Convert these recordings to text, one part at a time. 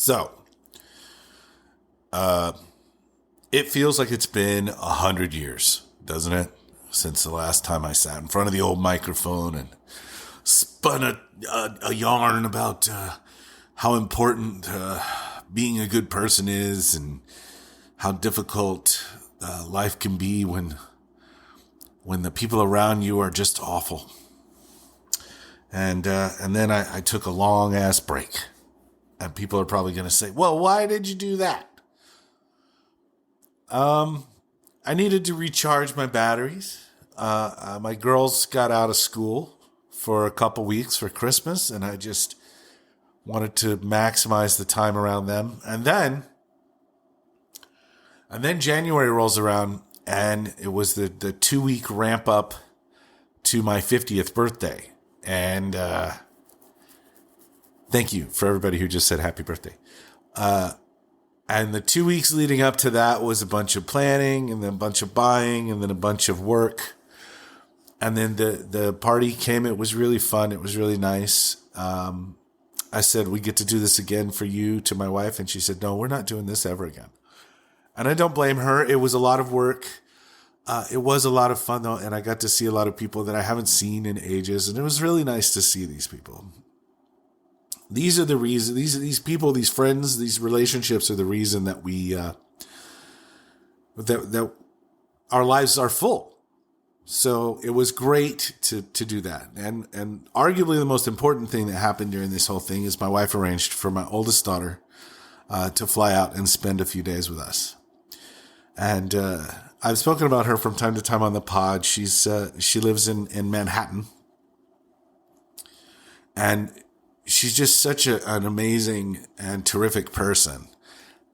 So, it feels like it's been 100 years, doesn't it? Since the last time I sat in front of the old microphone and spun a yarn about how important being a good person is and how difficult life can be when the people around you are just awful. And then I took a long ass break. And people are probably going to say, well, why did you do that? I needed to recharge my batteries. My girls got out of school for a couple weeks for Christmas, and I just wanted to maximize the time around them. And then January rolls around, and it was the 2-week ramp up to my 50th birthday. And thank you for everybody who just said happy birthday. And the 2 weeks leading up to that was a bunch of planning and then a bunch of buying and then a bunch of work. And then the party came. It was really fun. It was really nice. I said, we get to do this again for you, to my wife. And she said, no, we're not doing this ever again. And I don't blame her. It was a lot of work. It was a lot of fun, though. And I got to see a lot of people that I haven't seen in ages. And it was really nice to see these people. These are the reason. These people, these friends, these relationships are the reason that we that our lives are full. So it was great to do that. And arguably the most important thing that happened during this whole thing is my wife arranged for my oldest daughter to fly out and spend a few days with us. And I've spoken about her from time to time on the pod. She lives in Manhattan, and she's just such an amazing and terrific person.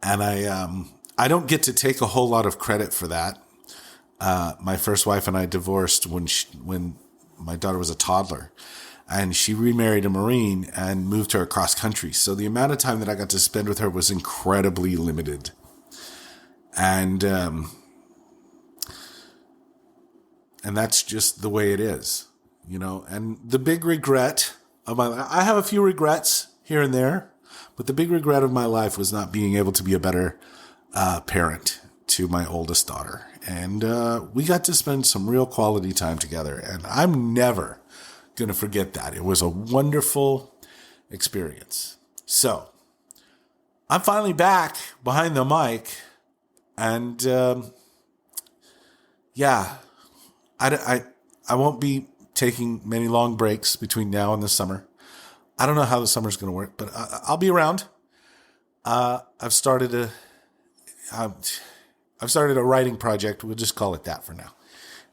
And I don't get to take a whole lot of credit for that. My first wife and I divorced when my daughter was a toddler, and she remarried a Marine and moved her across country. So the amount of time that I got to spend with her was incredibly limited. And that's just the way it is, you know. And the big regret of my life, I have a few regrets here and there, but the big regret of my life was not being able to be a better parent to my oldest daughter. And we got to spend some real quality time together, and I'm never going to forget that. It was a wonderful experience. So I'm finally back behind the mic, and I won't be taking many long breaks between now and the summer. I don't know how the summer's going to work, but I'll be around. I've started a writing project. We'll just call it that for now.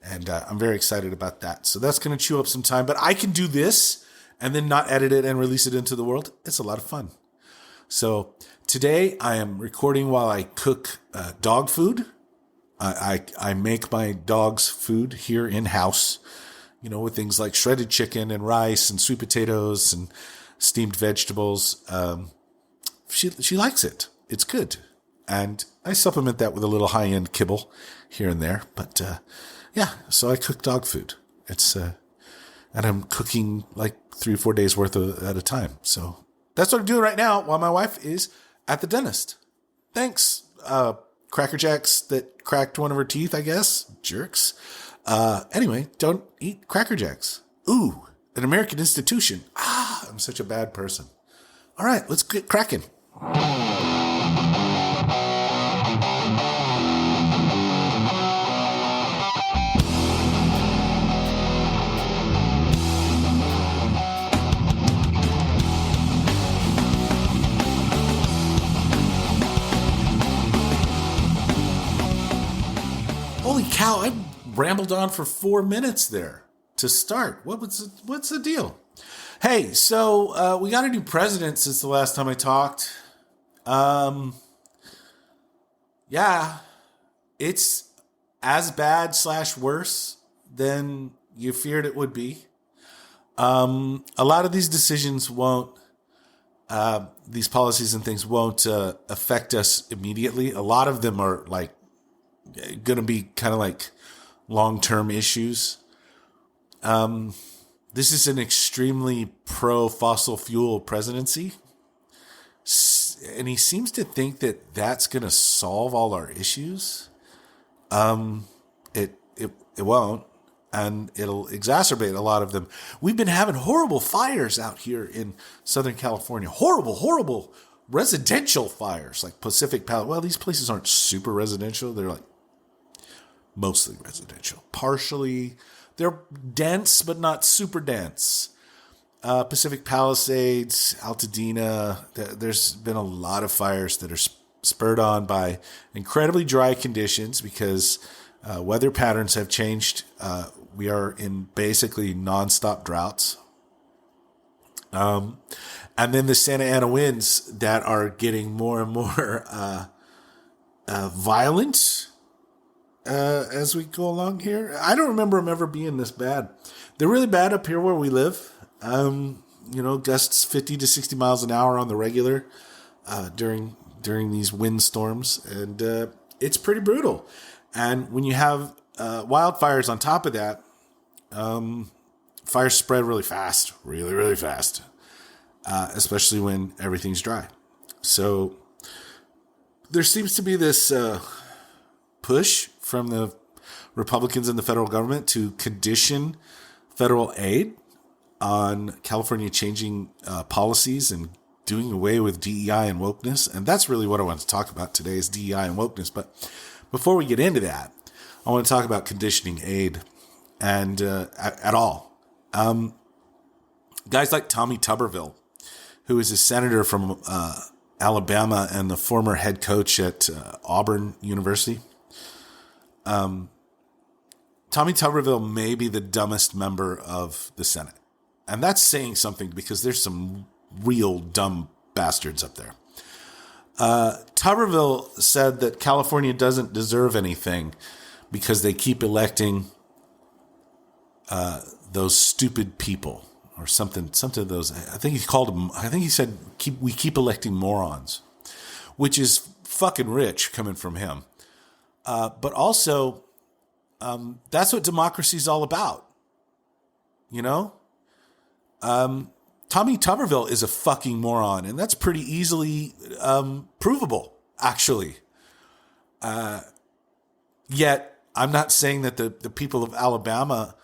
And I'm very excited about that. So that's going to chew up some time. But I can do this and then not edit it and release it into the world. It's a lot of fun. So today I am recording while I cook dog food. I make my dog's food here in-house, you know, with things like shredded chicken and rice and sweet potatoes and steamed vegetables. She likes it. It's good. And I supplement that with a little high-end kibble here and there. But, so I cook dog food. It's, and I'm cooking like 3 or 4 days worth at a time. So that's what I'm doing right now while my wife is at the dentist. Thanks, Cracker Jacks that cracked one of her teeth, I guess. Jerks. Anyway, don't eat Cracker Jacks. Ooh, an American institution. I'm such a bad person. All right, let's get cracking. Holy cow, I rambled on for 4 minutes there to start. What's the deal? Hey, so we got a new president since the last time I talked. It's as bad / worse than you feared it would be. A lot of these decisions won't, these policies and things won't affect us immediately. A lot of them are like going to be kind of like long-term issues. This is an extremely pro-fossil fuel presidency. he seems to think that that's going to solve all our issues. It won't, and it'll exacerbate a lot of them. We've been having horrible fires out here in Southern California. Horrible residential fires, like Pacific Palisades. Well, these places aren't super residential. They're like mostly residential. Partially, they're dense, but not super dense. Pacific Palisades, Altadena. There's been a lot of fires that are spurred on by incredibly dry conditions because weather patterns have changed. We are in basically nonstop droughts. And then the Santa Ana winds that are getting more and more violent as we go along here. I don't remember them ever being this bad. They're really bad up here where we live. Gusts 50 to 60 miles an hour on the regular during these windstorms. And it's pretty brutal. And when you have wildfires on top of that, fires spread really fast, really fast, especially when everything's dry. So there seems to be this push from the Republicans in the federal government to condition federal aid on California changing policies and doing away with DEI and wokeness. And that's really what I want to talk about today is DEI and wokeness. But before we get into that, I want to talk about conditioning aid and at all. Guys like Tommy Tuberville, who is a senator from Alabama and the former head coach at Auburn University. Tommy Tuberville may be the dumbest member of the Senate. And that's saying something because there's some real dumb bastards up there. Tuberville said that California doesn't deserve anything because they keep electing those stupid people or something of those. I think he said we keep electing morons, which is fucking rich coming from him. But also, that's what democracy is all about. Tommy Tuberville is a fucking moron, and that's pretty easily provable, actually. Yet, I'm not saying that the people of Alabama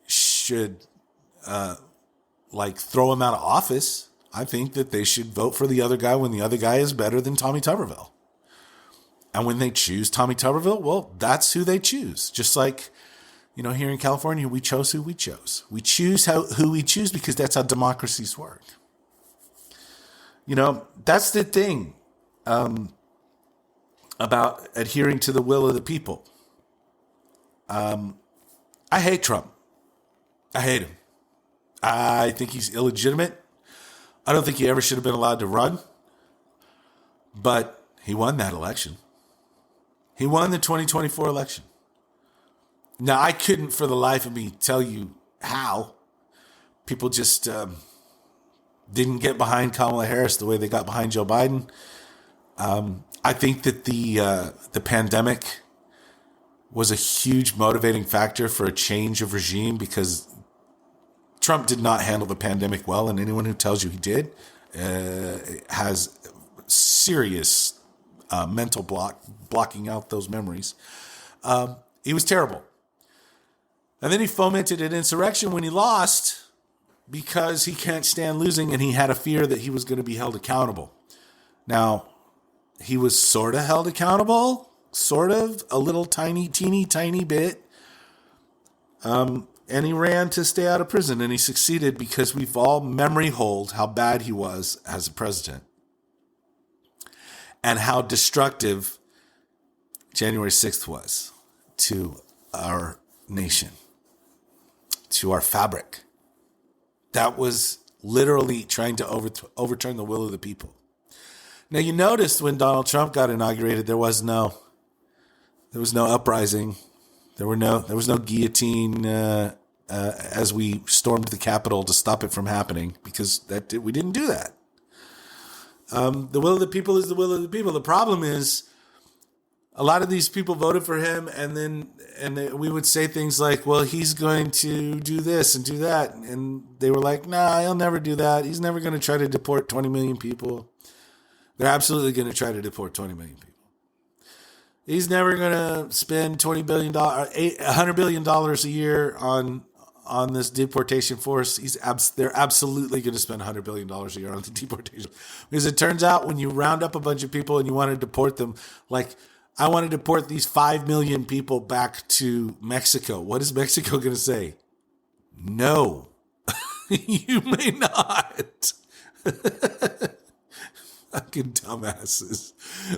should throw him out of office. I think that they should vote for the other guy when the other guy is better than Tommy Tuberville. And when they choose Tommy Tuberville, well, that's who they choose. Just like, here in California, we chose who we chose. We choose who we choose because that's how democracies work. That's the thing about adhering to the will of the people. I hate Trump. I hate him. I think he's illegitimate. I don't think he ever should have been allowed to run. But he won that election. He won the 2024 election. Now, I couldn't for the life of me tell you how. People just didn't get behind Kamala Harris the way they got behind Joe Biden. I think that the pandemic was a huge motivating factor for a change of regime because Trump did not handle the pandemic well, and anyone who tells you he did has serious mental blocking out those memories. He was terrible. And then he fomented an insurrection when he lost because he can't stand losing and he had a fear that he was going to be held accountable. Now, he was sort of held accountable, sort of, a little teeny bit. And he ran to stay out of prison and he succeeded because we've all memory hold how bad he was as a president and how destructive January 6th was to our nation, to our fabric. That was literally trying to overturn the will of the people. Now, you noticed when Donald Trump got inaugurated, there was no uprising. There was no guillotine as we stormed the Capitol to stop it from happening because we didn't do that. The will of the people is the will of the people. The problem is a lot of these people voted for him, and we would say things like, well, he's going to do this and do that. And they were like, nah, he'll never do that. He's never going to try to deport 20 million people. They're absolutely going to try to deport 20 million people. He's never going to spend $20 billion, $100 billion a year on this deportation force. They're absolutely going to spend $100 billion a year on the deportation. Because it turns out when you round up a bunch of people and you want to deport them, like I want to deport these 5 million people back to Mexico. What is Mexico going to say? No, you may not. Fucking dumbasses.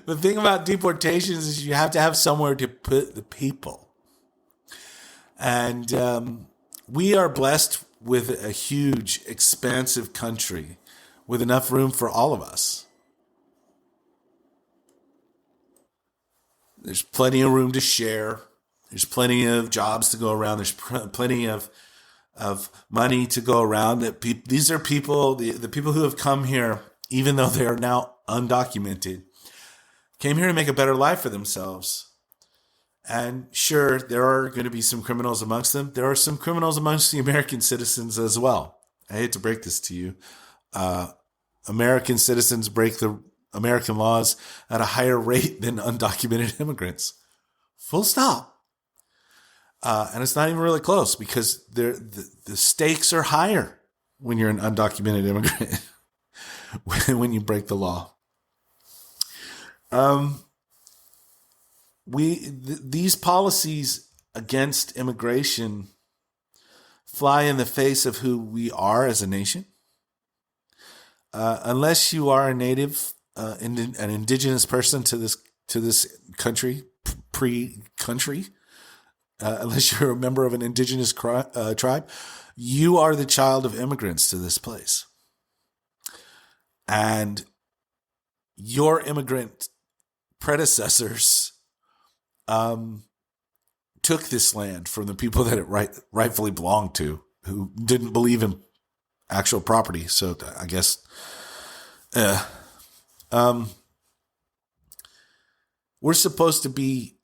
The thing about deportations is you have to have somewhere to put the people. And we are blessed with a huge, expansive country with enough room for all of us. There's plenty of room to share. There's plenty of jobs to go around. There's plenty of money to go around. These are people, the people who have come here, even though they are now undocumented, came here to make a better life for themselves. And sure, there are going to be some criminals amongst them. There are some criminals amongst the American citizens as well. I hate to break this to you. American citizens break the American laws at a higher rate than undocumented immigrants. Full stop. And it's not even really close because the stakes are higher when you're an undocumented immigrant, when you break the law. These policies against immigration fly in the face of who we are as a nation. Unless you are a native, an indigenous person to this country, pre-country, unless you're a member of an indigenous tribe, you are the child of immigrants to this place. And your immigrant predecessors took this land from the people that it rightfully belonged to, who didn't believe in actual property. So I guess, we're supposed to be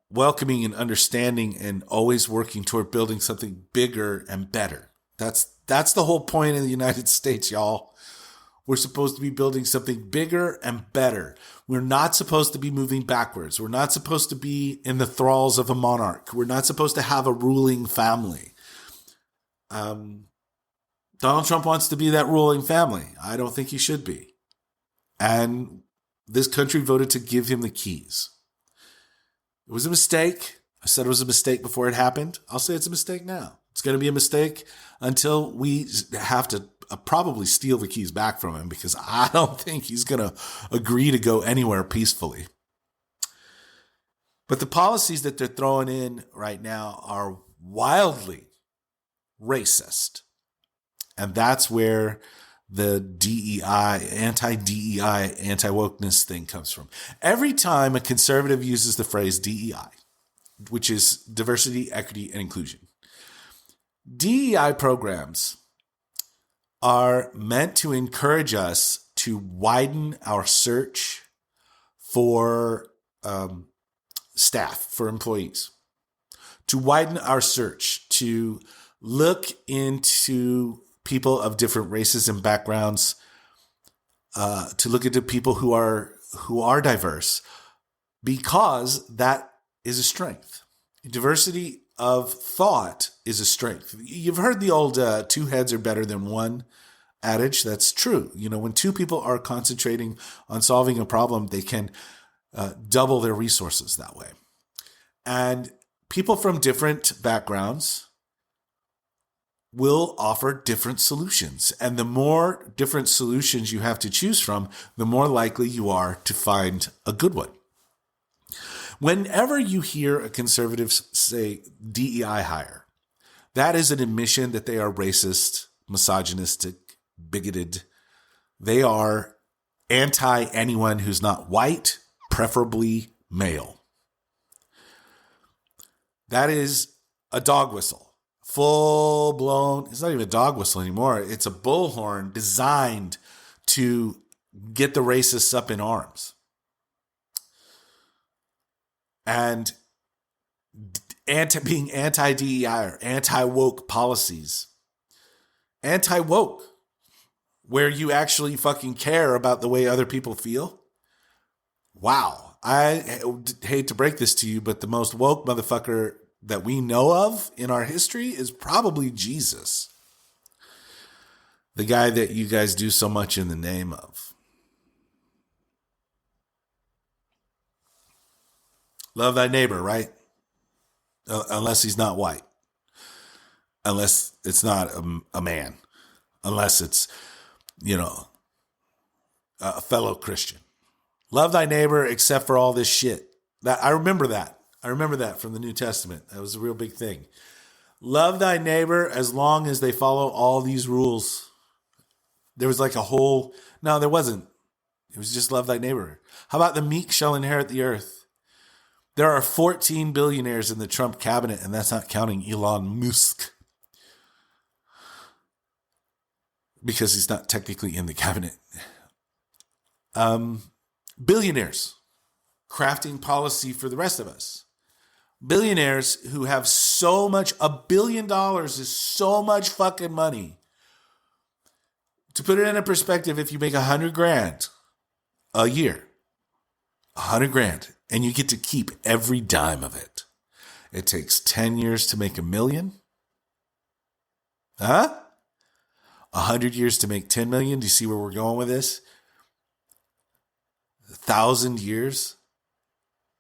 welcoming and understanding and always working toward building something bigger and better. That's the whole point of the United States, y'all. We're supposed to be building something bigger and better. We're not supposed to be moving backwards. We're not supposed to be in the thralls of a monarch. We're not supposed to have a ruling family. Donald Trump wants to be that ruling family. I don't think he should be. And this country voted to give him the keys. It was a mistake. I said it was a mistake before it happened. I'll say it's a mistake now. It's going to be a mistake until we have to probably steal the keys back from him, because I don't think he's going to agree to go anywhere peacefully. But the policies that they're throwing in right now are wildly racist. And that's where the DEI, anti-DEI, anti-wokeness thing comes from. Every time a conservative uses the phrase DEI, which is diversity, equity, and inclusion, DEI programs are meant to encourage us to widen our search for staff, for employees, to widen our search, to look into people of different races and backgrounds, to look into people who are diverse, because that is a strength. Diversity of thought is a strength. You've heard the old two heads are better than one adage. That's true. You know, when two people are concentrating on solving a problem, they can double their resources that way. And people from different backgrounds will offer different solutions. And the more different solutions you have to choose from, the more likely you are to find a good one. Whenever you hear a conservative say DEI hire, that is an admission that they are racist, misogynistic, bigoted. They are anti anyone who's not white, preferably male. That is a dog whistle. Full blown, it's not even a dog whistle anymore. It's a bullhorn designed to get the racists up in arms. And being anti-DEI or anti-woke policies. Anti-woke. where you actually fucking care about the way other people feel. Wow. I hate to break this to you, but the most woke motherfucker that we know of in our history is probably Jesus. The guy that you guys do so much in the name of. Love thy neighbor, right? Unless he's not white. Unless it's not a man. Unless it's, a fellow Christian. Love thy neighbor except for all this shit. I remember that. I remember that from the New Testament. That was a real big thing. Love thy neighbor as long as they follow all these rules. There was like no, there wasn't. It was just love thy neighbor. How about the meek shall inherit the earth? There are 14 billionaires in the Trump cabinet, and that's not counting Elon Musk. Because he's not technically in the cabinet. Billionaires crafting policy for the rest of us. Billionaires who have so much, $1 billion is so much fucking money. To put it in a perspective, if you make $100,000 a year, $100,000, and you get to keep every dime of it, it takes 10 years to make $1 million. Huh? 100 years to make 10 million. Do you see where we're going with this? 1,000 years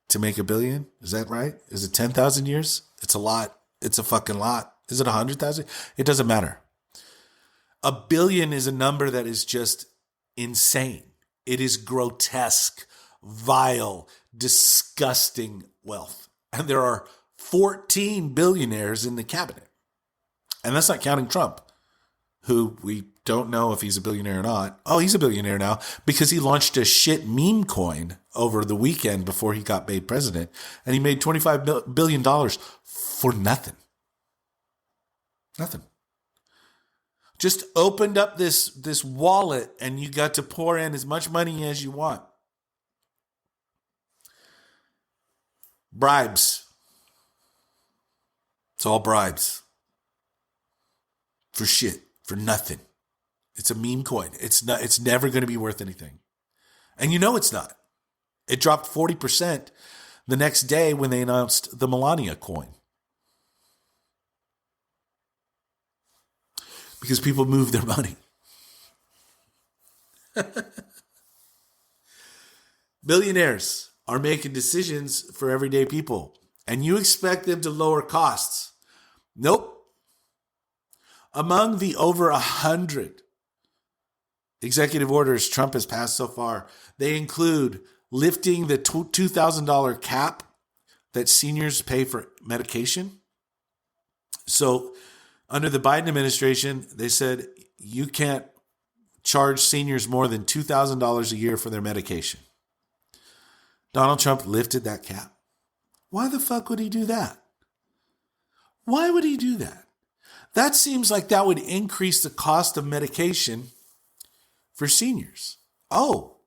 to make $1 billion. Is that right? Is it 10,000 years? It's a lot. It's a fucking lot. Is it 100,000? It doesn't matter. $1 billion is a number that is just insane. It is grotesque, vile, disgusting wealth. And there are 14 billionaires in the cabinet. And that's not counting Trump, who we don't know if he's a billionaire or not. Oh, he's a billionaire now because he launched a shit meme coin over the weekend before he got made president. And he made $25 billion for nothing. Nothing. Just opened up this wallet and you got to pour in as much money as you want. Bribes. It's all bribes. For shit. For nothing. It's a meme coin. It's never going to be worth anything. And you know it's not. It dropped 40% the next day when they announced the Melania coin. Because people move their money. Billionaires are making decisions for everyday people. And you expect them to lower costs. Nope. Among the over 100 executive orders Trump has passed so far, they include lifting the $2,000 cap that seniors pay for medication. So under the Biden administration, they said you can't charge seniors more than $2,000 a year for their medication. Donald Trump lifted that cap. Why the fuck would he do that? Why would he do that? That seems like that would increase the cost of medication for seniors. Oh,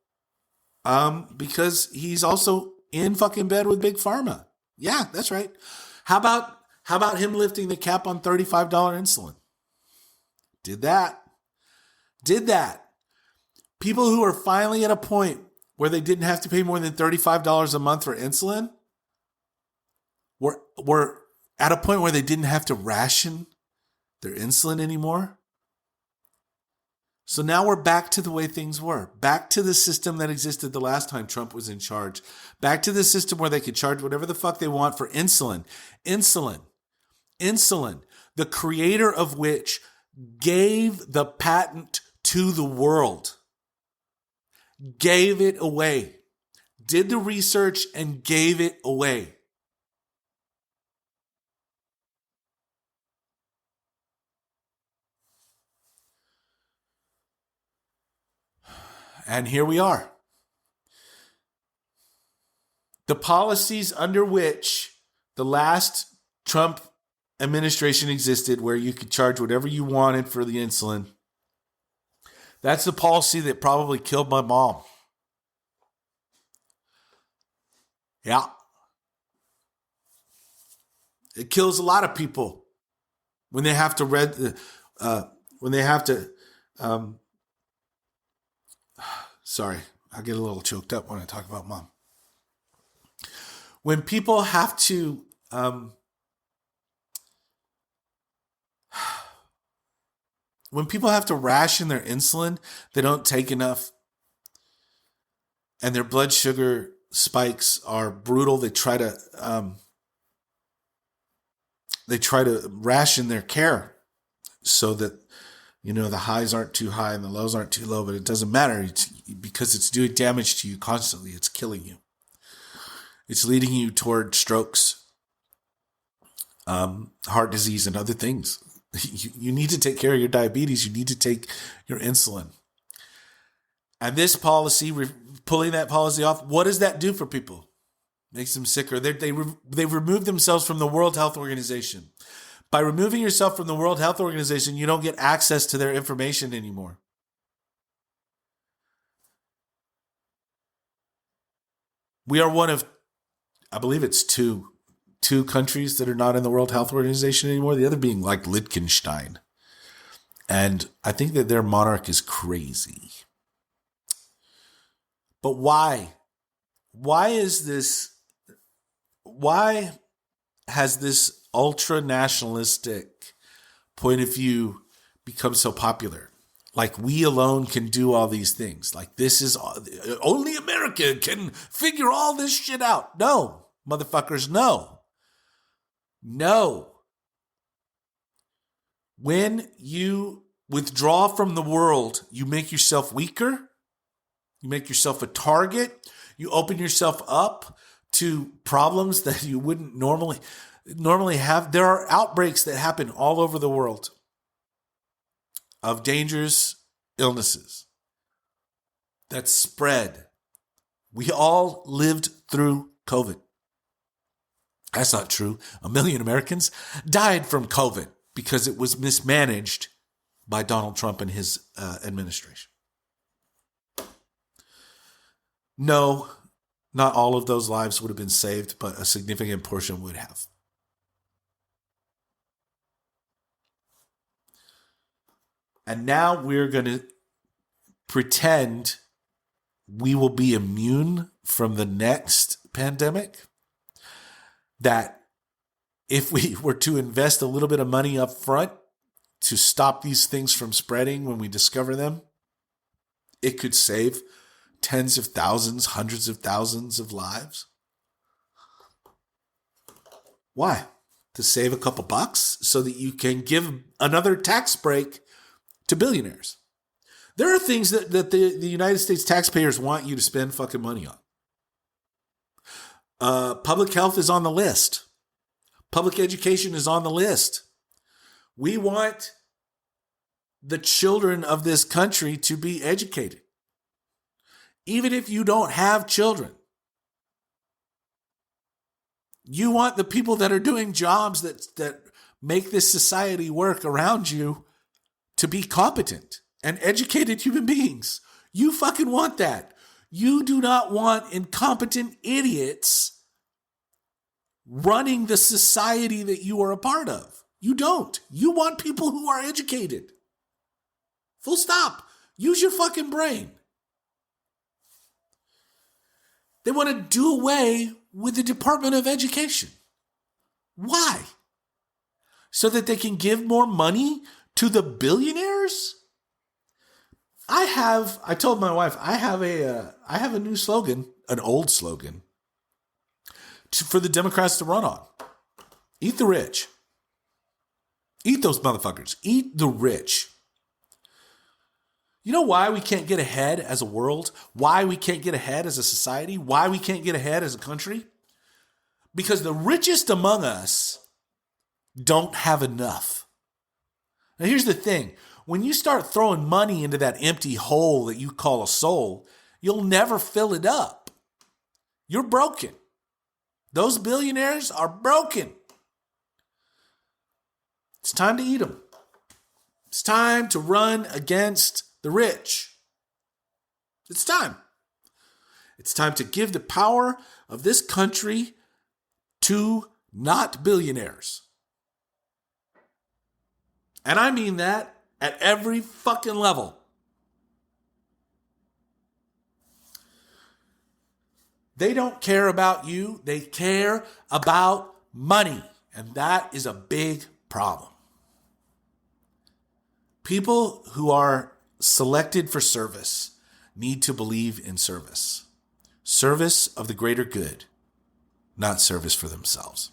because he's also in fucking bed with Big Pharma. Yeah, that's right. How about him lifting the cap on $35 insulin? Did that. People who are finally at a point where they didn't have to pay more than $35 a month for insulin were at a point where they didn't have to ration their insulin anymore. So now we're back to the way things were. Back to the system that existed the last time Trump was in charge. Back to the system where they could charge whatever the fuck they want for insulin. Insulin, the creator of which gave the patent to the world. Gave it away. Did the research and gave it away. And here we are. The policies under which the last Trump administration existed, where you could charge whatever you wanted for the insulin, that's the policy that probably killed my mom. Yeah. It kills a lot of people when they have to Sorry, I get a little choked up when I talk about mom. When people have to ration their insulin, they don't take enough, and their blood sugar spikes are brutal. They try to ration their care so that, the highs aren't too high and the lows aren't too low, but it doesn't matter because it's doing damage to you constantly. It's killing you. It's leading you toward strokes, heart disease, and other things. You need to take care of your diabetes. You need to take your insulin. And this policy, pulling that policy off, what does that do for people? Makes them sicker. They've removed themselves from the World Health Organization. By removing yourself from the World Health Organization, you don't get access to their information anymore. We are one of, I believe it's two countries that are not in the World Health Organization anymore. The other being like Liechtenstein. And I think that their monarch is crazy. But why? Why has this ultra-nationalistic point of view become so popular? Like, we alone can do all these things. Like, this is only America can figure all this shit out. No, motherfuckers, no. No. When you withdraw from the world, you make yourself weaker. You make yourself a target. You open yourself up to problems that you wouldn't normally have. There are outbreaks that happen all over the world of dangerous illnesses that spread. We all lived through COVID. That's not true. 1 million Americans died from COVID because it was mismanaged by Donald Trump and his administration. No, not all of those lives would have been saved, but a significant portion would have. And now we're going to pretend we will be immune from the next pandemic. That if we were to invest a little bit of money up front to stop these things from spreading when we discover them, it could save tens of thousands, hundreds of thousands of lives. Why? To save a couple bucks so that you can give another tax break to billionaires. There are things that the United States taxpayers want you to spend fucking money on. Public health is on the list. Public education is on the list. We want the children of this country to be educated. Even if you don't have children. You want the people that are doing jobs that make this society work around you to be competent and educated human beings. You fucking want that. You do not want incompetent idiots running the society that you are a part of. You don't. You want people who are educated. Full stop. Use your fucking brain. They want to do away with the Department of Education. Why? So that they can give more money to the billionaires? I told my wife, I have a new slogan, an old slogan, for the Democrats to run on. Eat the rich. Eat those motherfuckers. Eat the rich. You know why we can't get ahead as a world? Why we can't get ahead as a society? Why we can't get ahead as a country? Because the richest among us don't have enough. Now here's the thing. When you start throwing money into that empty hole that you call a soul, you'll never fill it up. You're broken. Those billionaires are broken. It's time to eat them. It's time to run against the rich. It's time. It's time to give the power of this country to not billionaires. And I mean that at every fucking level. They don't care about you. They care about money. And that is a big problem. People who are selected for service need to believe in service. Service of the greater good, not service for themselves.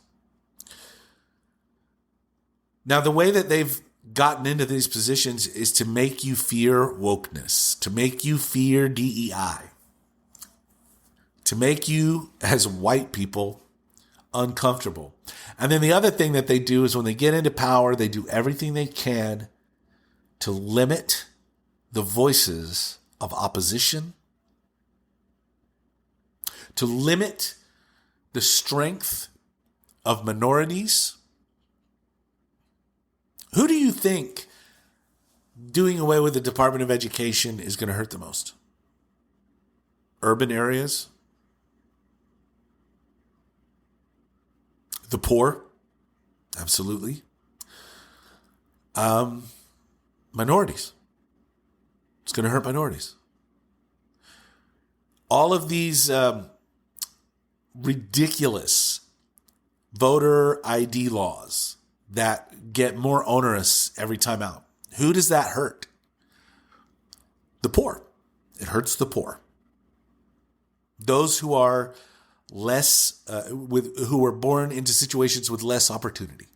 Now, the way that they've gotten into these positions is to make you fear wokeness, to make you fear DEI, to make you, as white people, uncomfortable. And then the other thing that they do is when they get into power, they do everything they can to limit the voices of opposition, to limit the strength of minorities. Who do you think doing away with the Department of Education is going to hurt the most? Urban areas? The poor? Absolutely. Minorities. It's going to hurt minorities. All of these ridiculous voter ID laws that get more onerous every time out. Who does that hurt? The poor. It hurts the poor. Those who are less, who were born into situations with less opportunity.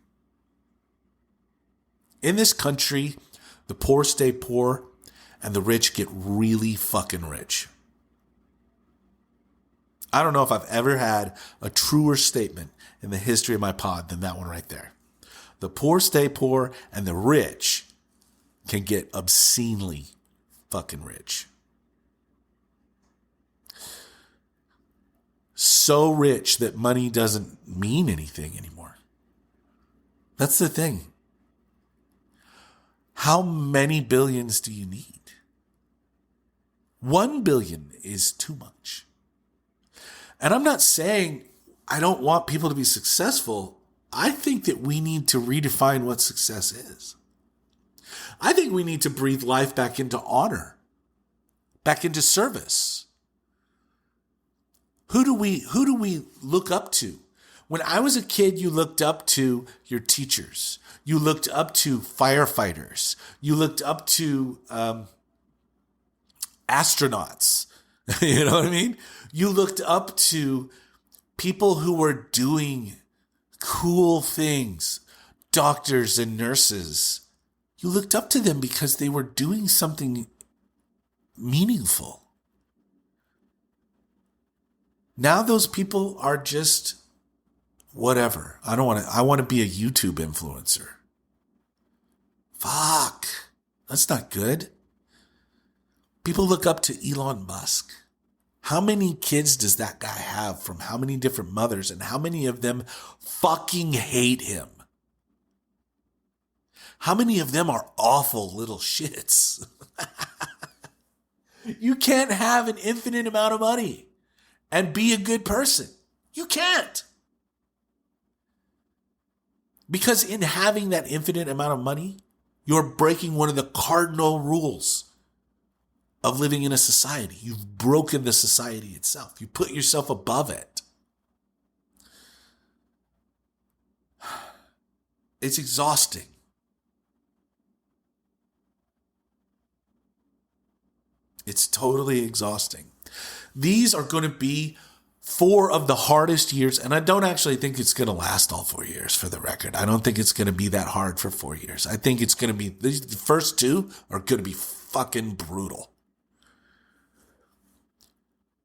In this country, the poor stay poor and the rich get really fucking rich. I don't know if I've ever had a truer statement in the history of my pod than that one right there. The poor stay poor and the rich can get obscenely fucking rich. So rich that money doesn't mean anything anymore. That's the thing. How many billions do you need? 1 billion is too much. And I'm not saying I don't want people to be successful. I think that we need to redefine what success is. I think we need to breathe life back into honor, back into service. Who do we look up to? When I was a kid, you looked up to your teachers. You looked up to firefighters. You looked up to astronauts. You know what I mean? You looked up to people who were doing cool things, doctors and nurses. You looked up to them because they were doing something meaningful. Now those people are just whatever. I want to be a YouTube influencer. Fuck. That's not good. People look up to Elon Musk. How many kids does that guy have from how many different mothers, and how many of them fucking hate him? How many of them are awful little shits? You can't have an infinite amount of money and be a good person. You can't. Because in having that infinite amount of money, you're breaking one of the cardinal rules of living in a society. You've broken the society itself. You put yourself above it. It's exhausting. It's totally exhausting. These are going to be 4 of the hardest years, and I don't actually think it's going to last all 4 years, for the record. I don't think it's going to be that hard for 4 years. I think it's going to be, the first 2 are going to be fucking brutal.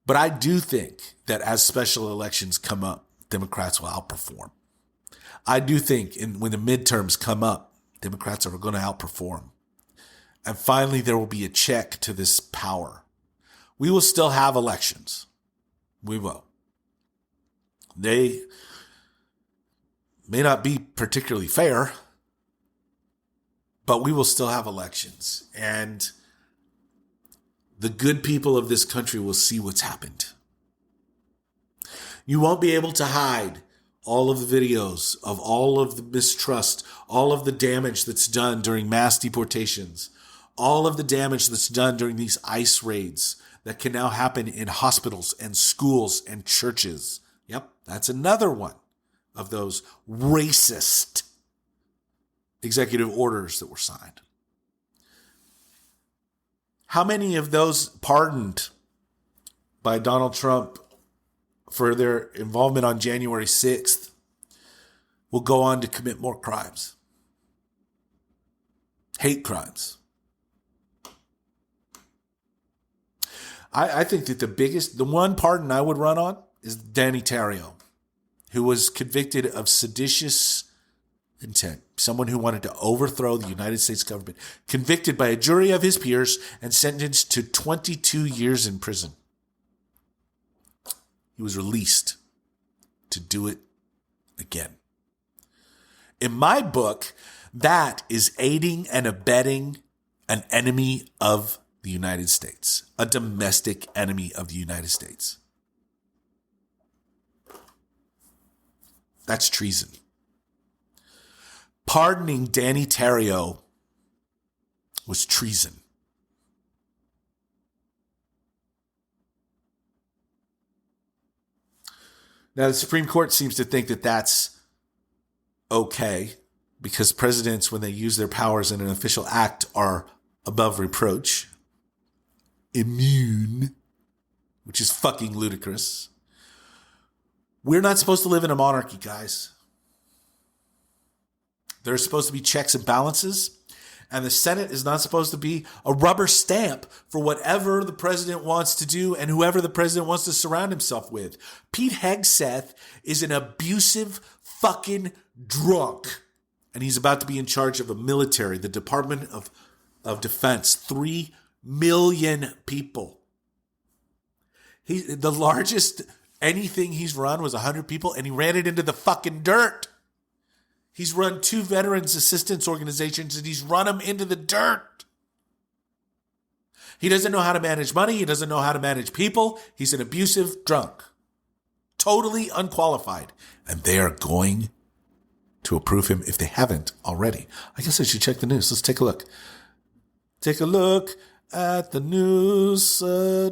But I do think that as special elections come up, Democrats will outperform. I do think when the midterms come up, Democrats are going to outperform. And finally, there will be a check to this power. We will still have elections. We will. They may not be particularly fair, but we will still have elections. And the good people of this country will see what's happened. You won't be able to hide all of the videos of all of the mistrust, all of the damage that's done during mass deportations, all of the damage that's done during these ICE raids that can now happen in hospitals and schools and churches. Yep, that's another one of those racist executive orders that were signed. How many of those pardoned by Donald Trump for their involvement on January 6th will go on to commit more crimes? Hate crimes. I think that the one pardon I would run on is Danny Terrio, who was convicted of seditious intent, someone who wanted to overthrow the United States government, convicted by a jury of his peers and sentenced to 22 years in prison. He was released to do it again. In my book, that is aiding and abetting an enemy of the United States, a domestic enemy of the United States. That's treason. Pardoning Danny Terrio was treason. Now, the Supreme Court seems to think that that's okay because presidents, when they use their powers in an official act, are above reproach, immune, which is fucking ludicrous. We're not supposed to live in a monarchy, guys. There's supposed to be checks and balances, and the Senate is not supposed to be a rubber stamp for whatever the president wants to do and whoever the president wants to surround himself with. Pete Hegseth is an abusive fucking drunk, and he's about to be in charge of a military, the Department of Defense, 3 million people. The largest anything he's run was 100 people, and he ran it into the fucking dirt. He's run 2 veterans assistance organizations, and he's run them into the dirt. He doesn't know how to manage money. He doesn't know how to manage people. He's an abusive drunk. Totally unqualified. And they are going to approve him if they haven't already. I guess I should check the news. Let's take a look. Take a look at the news. No.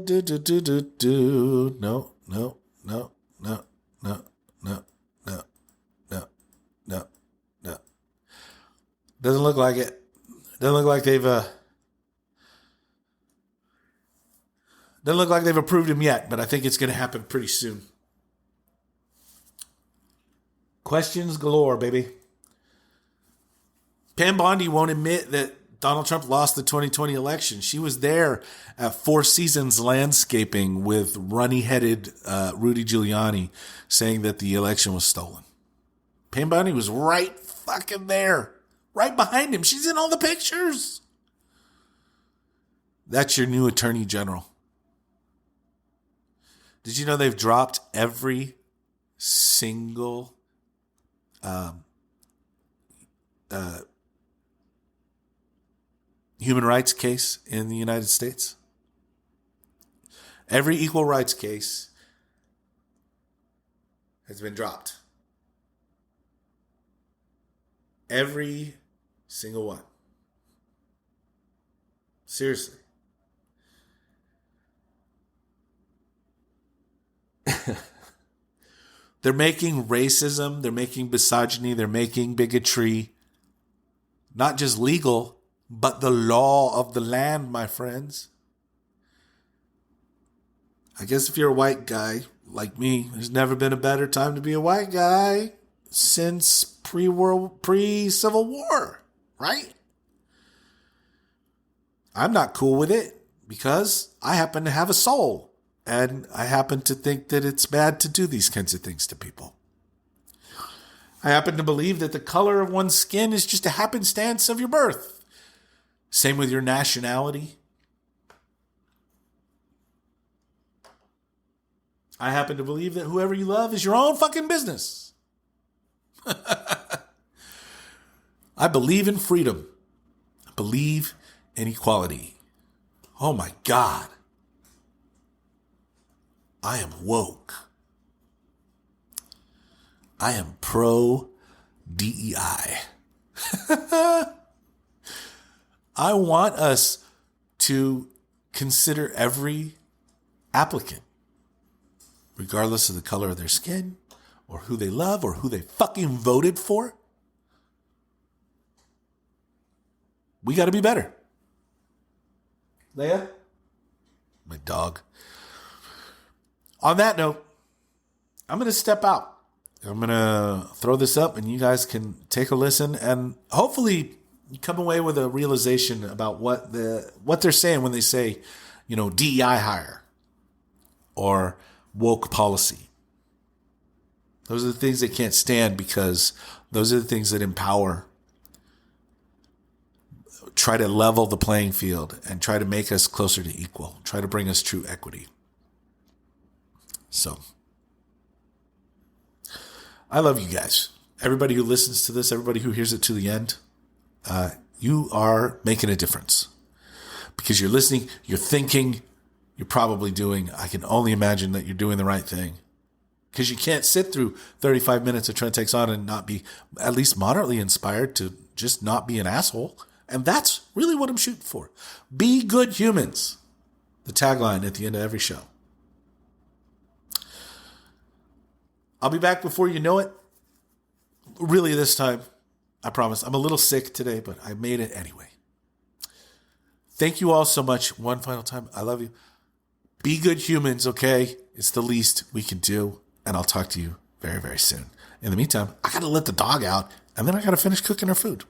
Doesn't look like it. Doesn't look like they've approved him yet, but I think it's going to happen pretty soon. Questions galore, baby. Pam Bondi won't admit that Donald Trump lost the 2020 election. She was there at Four Seasons Landscaping with runny-headed Rudy Giuliani saying that the election was stolen. Pam Bondi was right fucking there. Right behind him. She's in all the pictures. That's your new attorney general. Did you know they've dropped every single human rights case in the United States? Every equal rights case has been dropped. Every single one. Seriously. They're making racism, they're making misogyny, they're making bigotry not just legal, but the law of the land, my friends. I guess if you're a white guy like me, there's never been a better time to be a white guy since pre-Civil War, right? I'm not cool with it because I happen to have a soul and I happen to think that it's bad to do these kinds of things to people. I happen to believe that the color of one's skin is just a happenstance of your birth. Same with your nationality. I happen to believe that whoever you love is your own fucking business. I believe in freedom. I believe in equality. Oh my God. I am woke. I am pro DEI. I want us to consider every applicant, regardless of the color of their skin or who they love or who they fucking voted for. We got to be better. Leia? My dog. On that note, I'm going to step out. I'm going to throw this up and you guys can take a listen and hopefully come away with a realization about what they're saying when they say, DEI hire or woke policy. Those are the things they can't stand because those are the things that empower, try to level the playing field and try to make us closer to equal, try to bring us true equity. So, I love you guys. Everybody who listens to this, everybody who hears it to the end, you are making a difference. Because you're listening, you're thinking, you're probably doing, I can only imagine that you're doing the right thing. Because you can't sit through 35 minutes of Trent Takes On and not be at least moderately inspired to just not be an asshole. And that's really what I'm shooting for. Be good humans. The tagline at the end of every show. I'll be back before you know it. Really this time, I promise. I'm a little sick today, but I made it anyway. Thank you all so much. One final time. I love you. Be good humans, okay? It's the least we can do. And I'll talk to you very, very soon. In the meantime, I got to let the dog out. And then I got to finish cooking her food.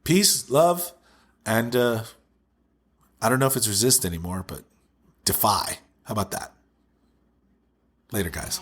Peace, love, and I don't know if it's resist anymore, but defy. How about that? Later, guys.